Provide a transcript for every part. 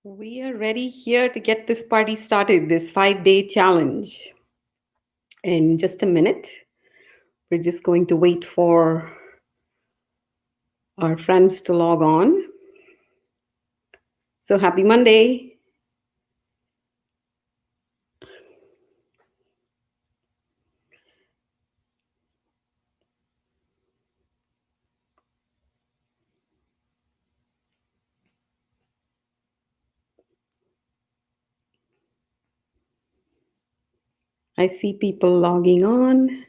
We are ready here to get this party started, this 5 day challenge. In just a minute, we're just going to wait for our friends to log on. So happy Monday. I see people logging on.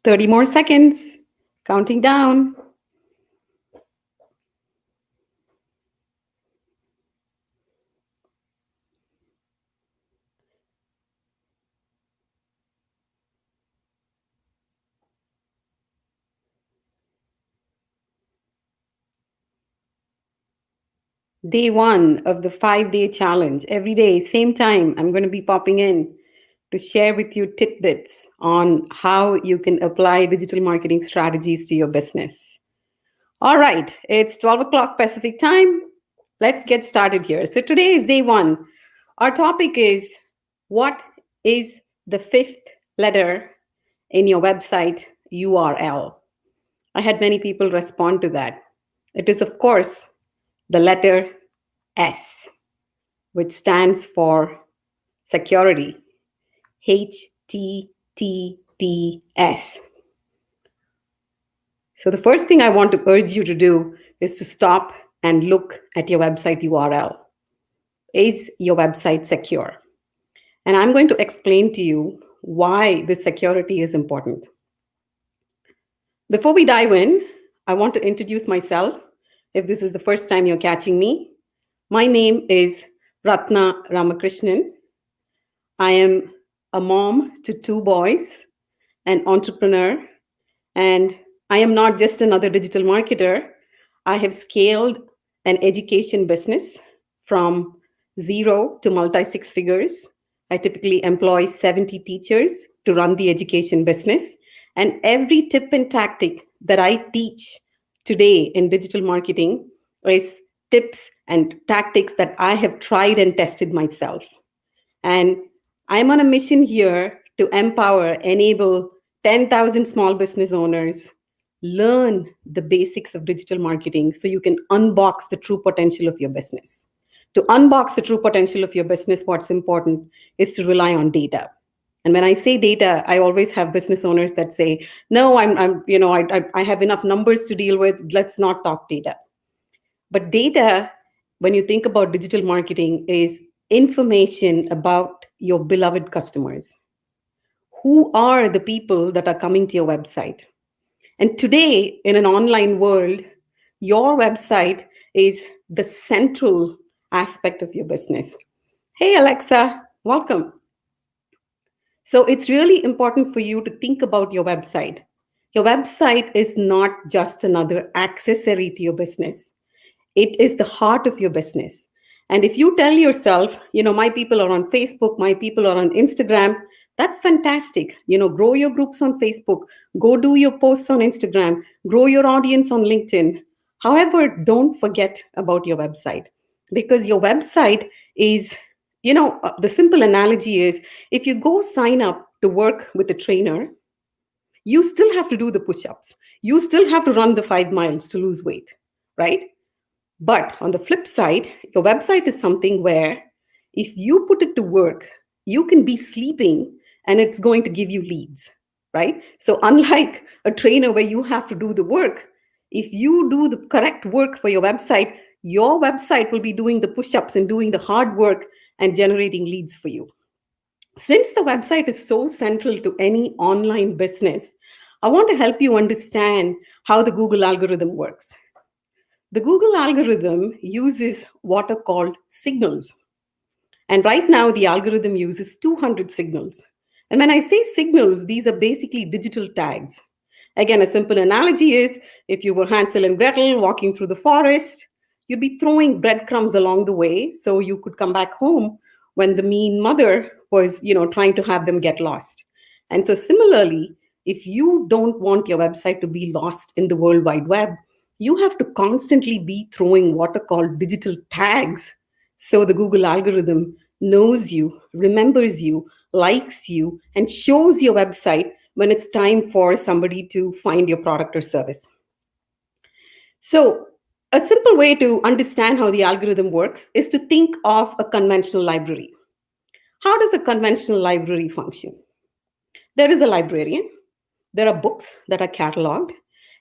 30 more seconds. Counting down. Day one of the 5 day challenge. Every day, same time, I'm going to be popping in to share with you tidbits on how you can apply digital marketing strategies to your business. All right, it's 12 o'clock Pacific time. Let's get started here. So today is day one. Our topic is what is the fifth letter in your website URL? I had many people respond to that. It is, of course, the letter S, which stands for security. HTTPS. So the first thing I want to urge you to do is to stop and look at your website URL. Is your website secure? And I'm going to explain to you why this security is important. Before we dive in, I want to introduce myself. If this is the first time you're catching me, my name is Ratna Ramakrishnan. I am a mom to two boys, an entrepreneur, and I am not just another digital marketer. I have scaled an education business from zero to multi six figures. I typically employ 70 teachers to run the education business. And every tip and tactic that I teach today in digital marketing is tips and tactics that I have tried and tested myself. And I'm on a mission here to empower, enable 10,000 small business owners learn the basics of digital marketing so you can unbox the true potential of your business. To unbox the true potential of your business, what's important is to rely on data. And when I say data, I always have business owners that say, "No, I have enough numbers to deal with. Let's not talk data." But data, when you think about digital marketing, is information about your beloved customers. Who are the people that are coming to your website? And today, in an online world, your website is the central aspect of your business. Hey, Alexa, welcome. So it's really important for you to think about your website. Your website is not just another accessory to your business. It is the heart of your business. And if you tell yourself, my people are on Facebook, my people are on Instagram, that's fantastic. Grow your groups on Facebook, go do your posts on Instagram, grow your audience on LinkedIn. However, don't forget about your website, because your website is, the simple analogy is, if you go sign up to work with a trainer, you still have to do the push-ups. You still have to run the 5 miles to lose weight, right? But on the flip side, your website is something where if you put it to work, you can be sleeping and it's going to give you leads, right? So, unlike a trainer where you have to do the work, if you do the correct work for your website will be doing the push ups and doing the hard work and generating leads for you. Since the website is so central to any online business, I want to help you understand how the Google algorithm works. The Google algorithm uses what are called signals. And right now, the algorithm uses 200 signals. And when I say signals, these are basically digital tags. Again, a simple analogy is, if you were Hansel and Gretel walking through the forest, you'd be throwing breadcrumbs along the way so you could come back home when the mean mother was, trying to have them get lost. And so similarly, if you don't want your website to be lost in the World Wide Web, you have to constantly be throwing what are called digital tags. So the Google algorithm knows you, remembers you, likes you, and shows your website when it's time for somebody to find your product or service. So, a simple way to understand how the algorithm works is to think of a conventional library. How does a conventional library function? There is a librarian, there are books that are cataloged,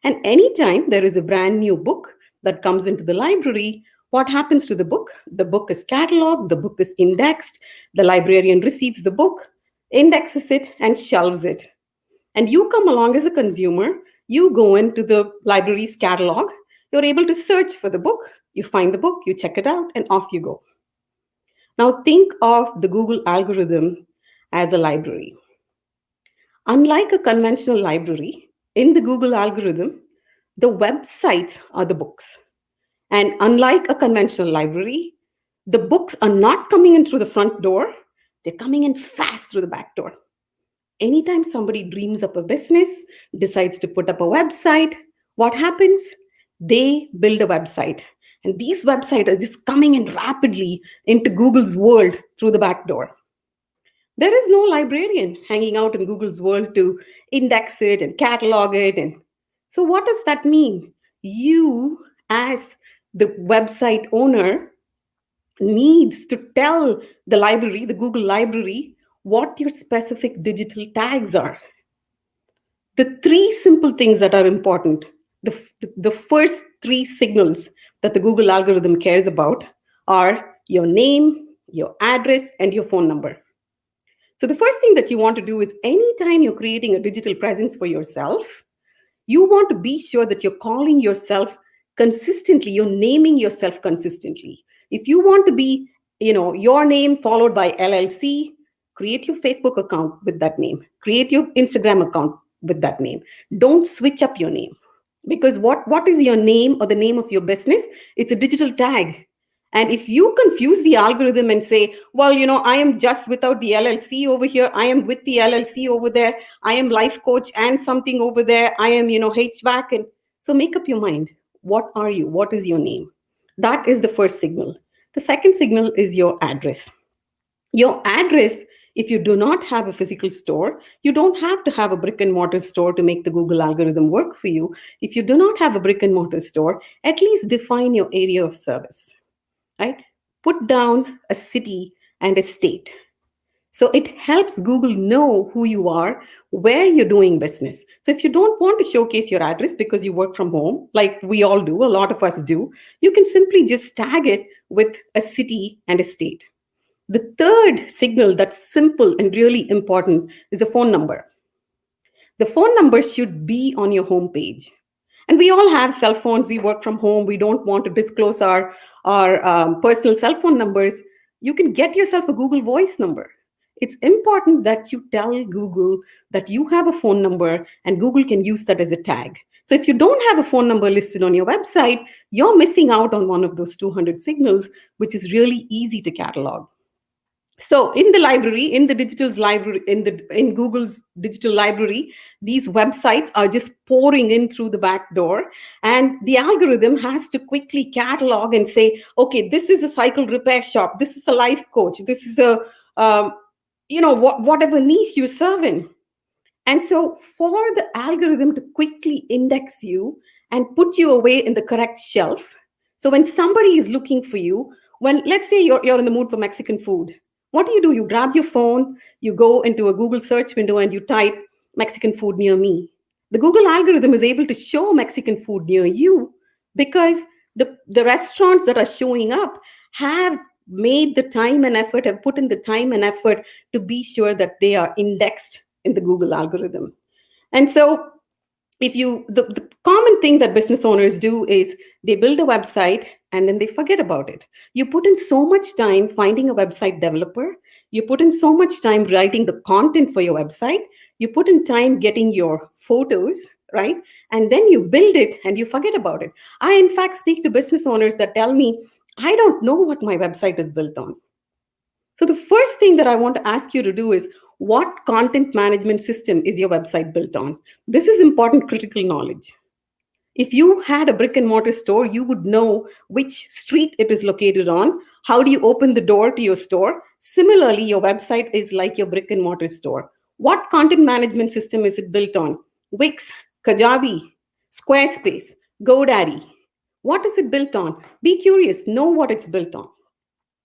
and anytime there is a brand new book that comes into the library, what happens to the book? The book is cataloged, the book is indexed, the librarian receives the book, indexes it, and shelves it. And you come along as a consumer, you go into the library's catalog, you're able to search for the book, you find the book, you check it out, and off you go. Now, think of the Google algorithm as a library. Unlike a conventional library, in the Google algorithm, the websites are the books. And unlike a conventional library, the books are not coming in through the front door, they're coming in fast through the back door. Anytime somebody dreams up a business, decides to put up a website, what happens? They build a website. And these websites are just coming in rapidly into Google's world through the back door. There is no librarian hanging out in Google's world to index it and catalog it. And so, what does that mean? You, as the website owner, needs to tell the library, the Google library, what your specific digital tags are. The three simple things that are important, the first three signals that the Google algorithm cares about are your name, your address, and your phone number. So the first thing that you want to do is anytime you're creating a digital presence for yourself, you want to be sure that you're calling yourself consistently, you're naming yourself consistently. If you want to be, your name followed by LLC, create your Facebook account with that name. Create your Instagram account with that name. Don't switch up your name. Because what is your name or the name of your business? It's a digital tag. And if you confuse the algorithm and say, well, I am just without the LLC over here, I am with the LLC over there, I am life coach and something over there, I am, HVAC. And so make up your mind. What are you? What is your name? That is the first signal. The second signal is your address. Your address, if you do not have a physical store, you don't have to have a brick and mortar store to make the Google algorithm work for you. If you do not have a brick and mortar store, at least define your area of service. Right? Put down a city and a state. So it helps Google know who you are, where you're doing business. So if you don't want to showcase your address because you work from home, like we all do, a lot of us do, you can simply just tag it with a city and a state. The third signal that's simple and really important is a phone number. The phone number should be on your homepage. And we all have cell phones. We work from home. We don't want to disclose our personal cell phone numbers. You can get yourself a Google Voice number. It's important that you tell Google that you have a phone number and Google can use that as a tag. So if you don't have a phone number listed on your website, you're missing out on one of those 200 signals, which is really easy to catalog. So in the library, in the digital's library, in Google's digital library, these websites are just pouring in through the back door, and the algorithm has to quickly catalog and say, okay, this is a cycle repair shop, this is a life coach, this is a whatever niche you serve in. And so for the algorithm to quickly index you and put you away in the correct shelf, so when somebody is looking for you, when let's say you're in the mood for Mexican food, what do? You grab your phone, you go into a Google search window and you type Mexican food near me. The Google algorithm is able to show Mexican food near you because the restaurants that are showing up have made the time and effort, have put in the time and effort to be sure that they are indexed in the Google algorithm. And so the common thing that business owners do is they build a website and then they forget about it. You put in so much time finding a website developer, you put in so much time writing the content for your website, you put in time getting your photos, right? And then you build it and you forget about it. I in fact speak to business owners that tell me, I don't know what my website is built on. So the first thing that I want to ask you to do is, what content management system is your website built on? This is important critical knowledge. If you had a brick and mortar store, you would know which street it is located on. How do you open the door to your store? Similarly, your website is like your brick and mortar store. What content management system is it built on? Wix, Kajabi, Squarespace, GoDaddy. What is it built on? Be curious, know what it's built on.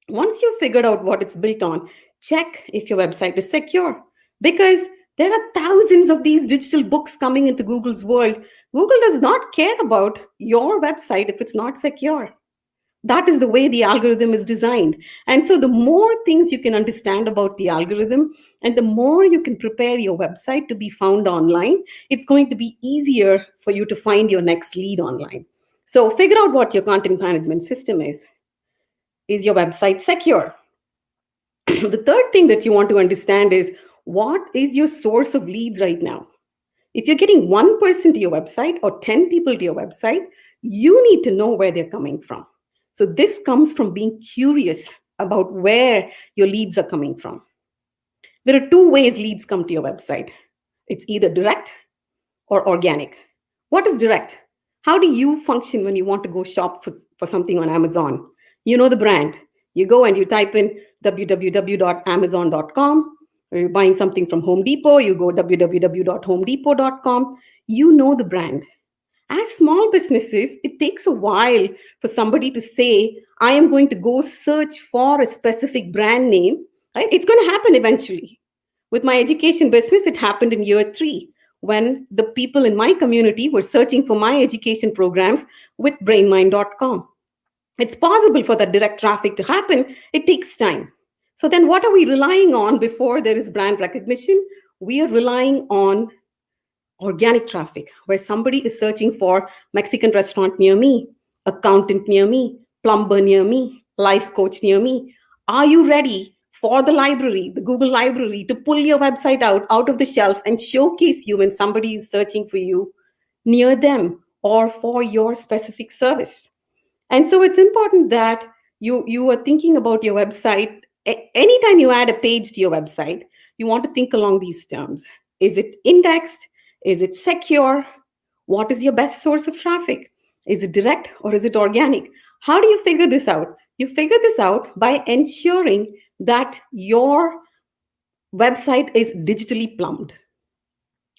Once you've figured out what it's built on, check if your website is secure. Because there are thousands of these digital books coming into Google's world. Google does not care about your website if it's not secure. That is the way the algorithm is designed. And so, the more things you can understand about the algorithm and the more you can prepare your website to be found online, it's going to be easier for you to find your next lead online. So, figure out what your content management system is. Is your website secure? The third thing that you want to understand is, what is your source of leads right now? If you're getting one person to your website or 10 people to your website, you need to know where they're coming from. So this comes from being curious about where your leads are coming from. There are two ways leads come to your website. It's either direct or organic. What is direct? How do you function when you want to go shop for something on Amazon? You know the brand. You go and you type in www.amazon.com. Or you're buying something from Home Depot, you go www.homedepot.com. You know the brand. As small businesses, it takes a while for somebody to say, I am going to go search for a specific brand name. Right? It's going to happen eventually. With my education business, it happened in year 3 when the people in my community were searching for my education programs with brainmind.com. It's possible for that direct traffic to happen. It takes time. So then what are we relying on before there is brand recognition? We are relying on organic traffic, where somebody is searching for Mexican restaurant near me, accountant near me, plumber near me, life coach near me. Are you ready for the library, the Google library, to pull your website out of the shelf and showcase you when somebody is searching for you near them or for your specific service? And so it's important that you are thinking about your website. Anytime you add a page to your website, you want to think along these terms. Is it indexed? Is it secure? What is your best source of traffic? Is it direct or is it organic? How do you figure this out? You figure this out by ensuring that your website is digitally plumbed.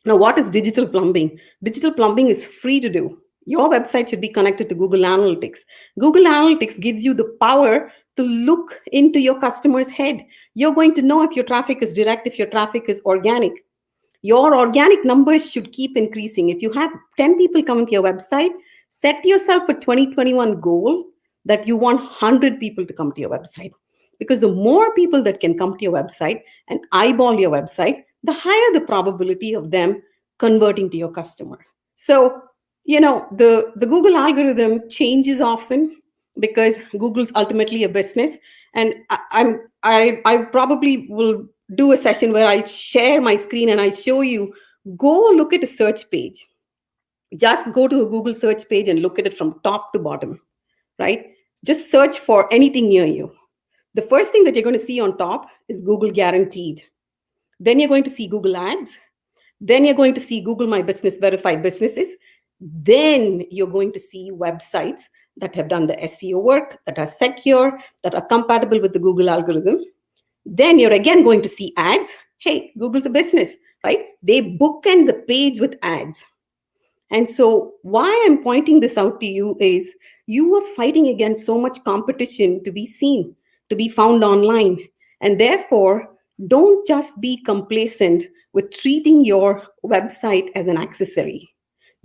Now, what is digital plumbing? Digital plumbing is free to do. Your website should be connected to Google Analytics. Google Analytics gives you the power to look into your customer's head. You're going to know if your traffic is direct, if your traffic is organic. Your organic numbers should keep increasing. If you have 10 people coming to your website, set yourself a 2021 goal that you want 100 people to come to your website. Because the more people that can come to your website and eyeball your website, the higher the probability of them converting to your customer. So, the Google algorithm changes often because Google's ultimately a business. And I probably will do a session where I'll share my screen and I'll show you, go look at a search page. Just go to a Google search page and look at it from top to bottom, right? Just search for anything near you. The first thing that you're going to see on top is Google Guaranteed. Then you're going to see Google Ads. Then you're going to see Google My Business Verified Businesses. Then you're going to see websites that have done the SEO work, that are secure, that are compatible with the Google algorithm. Then you're again going to see ads. Hey, Google's a business, right? They bookend the page with ads. And so why I'm pointing this out to you is you are fighting against so much competition to be seen, to be found online. And therefore, don't just be complacent with treating your website as an accessory.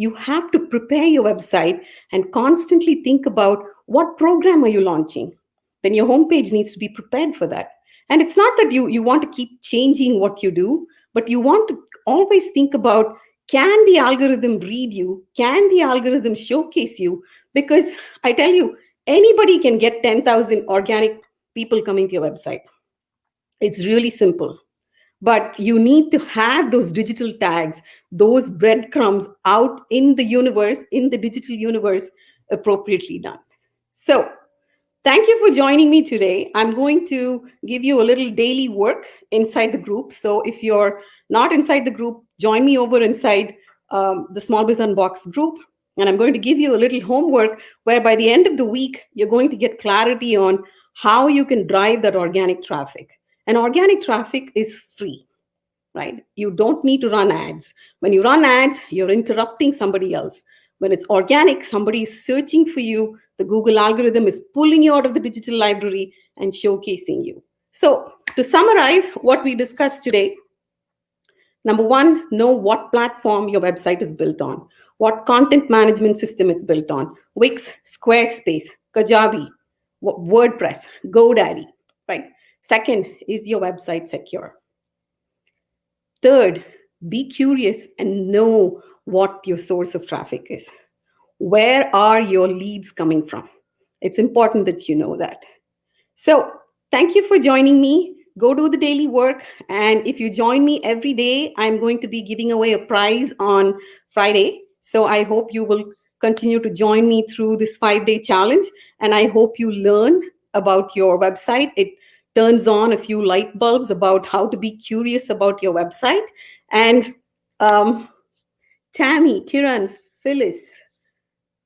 You have to prepare your website and constantly think about, what program are you launching? Then your homepage needs to be prepared for that. And it's not that you want to keep changing what you do, but you want to always think about, can the algorithm read you? Can the algorithm showcase you? Because I tell you, anybody can get 10,000 organic people coming to your website. It's really simple. But you need to have those digital tags, those breadcrumbs out in the universe, in the digital universe, appropriately done. So, thank you for joining me today. I'm going to give you a little daily work inside the group. So if you're not inside the group, join me over inside the Small Biz Unboxed group. And I'm going to give you a little homework where by the end of the week, you're going to get clarity on how you can drive that organic traffic. And organic traffic is free, right? You don't need to run ads. When you run ads, you're interrupting somebody else. When it's organic, somebody is searching for you. The Google algorithm is pulling you out of the digital library and showcasing you. So, to summarize what we discussed today, number one, know what platform your website is built on, what content management system it's built on: Wix, Squarespace, Kajabi, WordPress, GoDaddy, right? Second, is your website secure? Third, be curious and know what your source of traffic is. Where are your leads coming from? It's important that you know that. So, thank you for joining me. Go do the daily work. And if you join me every day, I'm going to be giving away a prize on Friday. So, I hope you will continue to join me through this 5-day challenge. And I hope you learn about your website. It turns on a few light bulbs about how to be curious about your website. And Tammy, Kiran, Phyllis,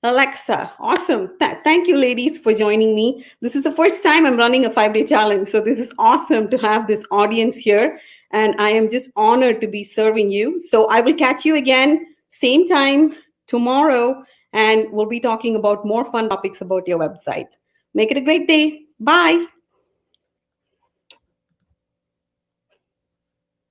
Alexa, awesome. Thank you, ladies, for joining me. This is the first time I'm running a 5-day challenge. So this is awesome to have this audience here. And I am just honored to be serving you. So I will catch you again, same time tomorrow. And we'll be talking about more fun topics about your website. Make it a great day. Bye.